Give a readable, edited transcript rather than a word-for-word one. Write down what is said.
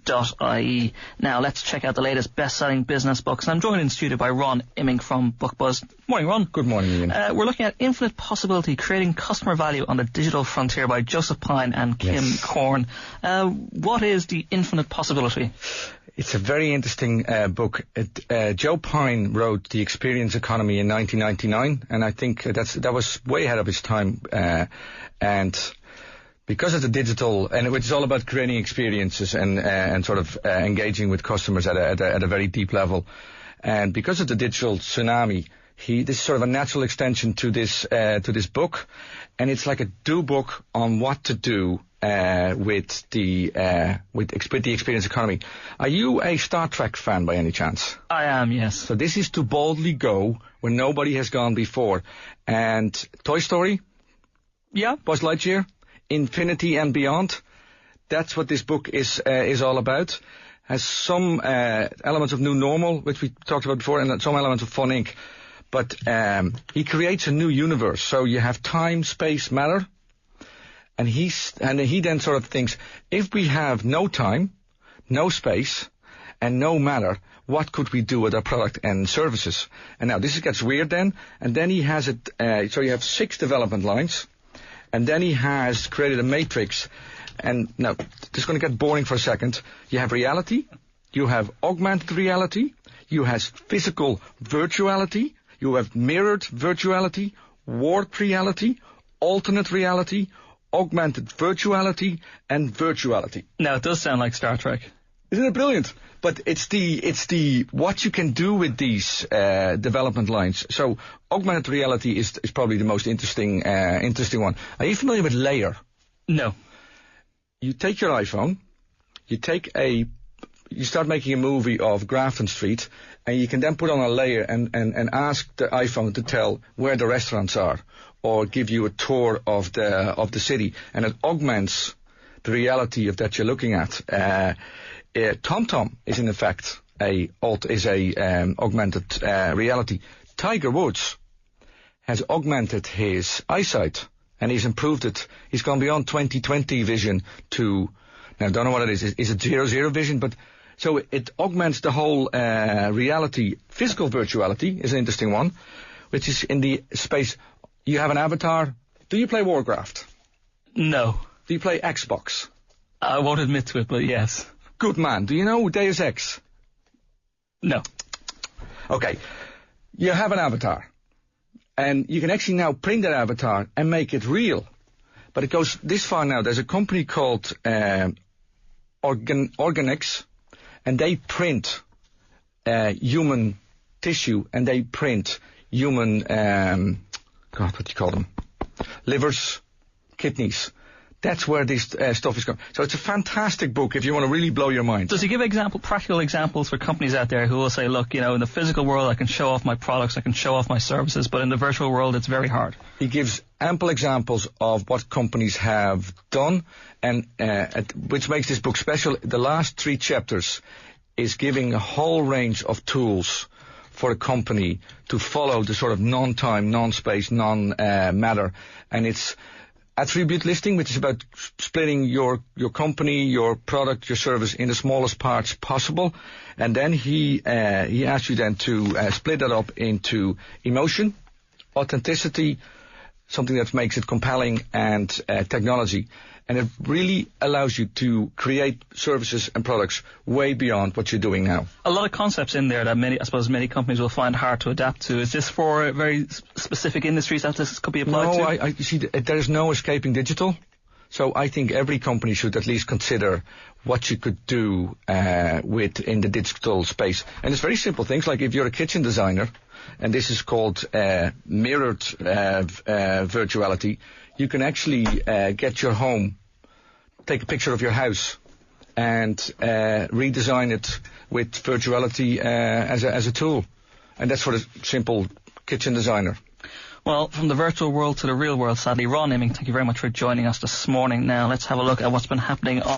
bookbuzz.ie. Now let's check out the latest best-selling business books. And I'm joined in studio by Ron Immink from BookBuzz. Morning, Ron. Good morning, Ian. We're looking at Infinite Possibility, Creating Customer Value on the Digital Frontier by Joseph Pine and Kim Korn. What is the infinite possibility? It's a very interesting book. Joe Pine wrote The Experience Economy in 1999, and I think that was way ahead of his time. And because of the digital, and which is all about creating experiences and sort of engaging with customers at a very deep level, and because of the digital tsunami, this is sort of a natural extension to this book, and it's like a book on what to do with the experience economy. Are you a Star Trek fan by any chance? I am, yes. So this is to boldly go where nobody has gone before. And Toy Story? Yeah. Buzz Lightyear? Infinity and Beyond? That's what this book is all about. Has some elements of New Normal, which we talked about before, and some elements of Fun Inc. But he creates a new universe. So you have time, space, matter. And he then sort of thinks, if we have no time, no space, and no matter, what could we do with our product and services? And now this gets weird then. And then he has it, so you have 6 development lines. And then he has created a matrix. And now, this is going to get boring for a second. You have reality. You have augmented reality. You have physical virtuality. You have mirrored virtuality, warped reality, alternate reality, augmented virtuality, and virtuality. Now, it does sound like Star Trek. Isn't it brilliant? But it's the what you can do with these development lines. So augmented reality is probably the most interesting one. Are you familiar with Layer? No. You take your iPhone, you start making a movie of Grafton Street, and you can then put on a layer and ask the iPhone to tell where the restaurants are, or give you a tour of the city, and it augments the reality of that you're looking at. TomTom is in effect augmented reality. Tiger Woods has augmented his eyesight, and he's improved it. He's gone beyond 20/20 vision to, now I don't know what it is. Is it 0/0 vision? But so it augments the whole reality. Physical virtuality is an interesting one, which is in the space. You have an avatar. Do you play Warcraft? No. Do you play Xbox? I won't admit to it, but yes. Good man. Do you know Deus Ex? No. Okay. You have an avatar. And you can actually now print that avatar and make it real. But it goes this far now. There's a company called Organics, and they print human tissue, and they print human, what do you call them? Livers, kidneys. That's where this stuff is going. So it's a fantastic book if you want to really blow your mind. Does he give practical examples for companies out there who will say, look, in the physical world I can show off my products, I can show off my services, but in the virtual world it's very hard? He gives ample examples of what companies have done, and which makes this book special. The last 3 chapters is giving a whole range of tools for a company to follow the sort of non-time, non-space, non-matter. And it's attribute listing, which is about splitting your company, your product, your service in the smallest parts possible. And then he asks you then to split that up into emotion, authenticity, something that makes it compelling, and technology. And it really allows you to create services and products way beyond what you're doing now. A lot of concepts in there that many companies will find hard to adapt to. Is this for very specific industries that this could be applied to? No, you see, there's no escaping digital. So I think every company should at least consider what you could do in the digital space. And it's very simple things, like if you're a kitchen designer, and this is called mirrored virtuality, you can actually get your home, take a picture of your house, and redesign it with virtuality as a tool. And that's for the simple kitchen designer. Well, from the virtual world to the real world, sadly. Ron Immink, thank you very much for joining us this morning. Now let's have a look at what's been happening on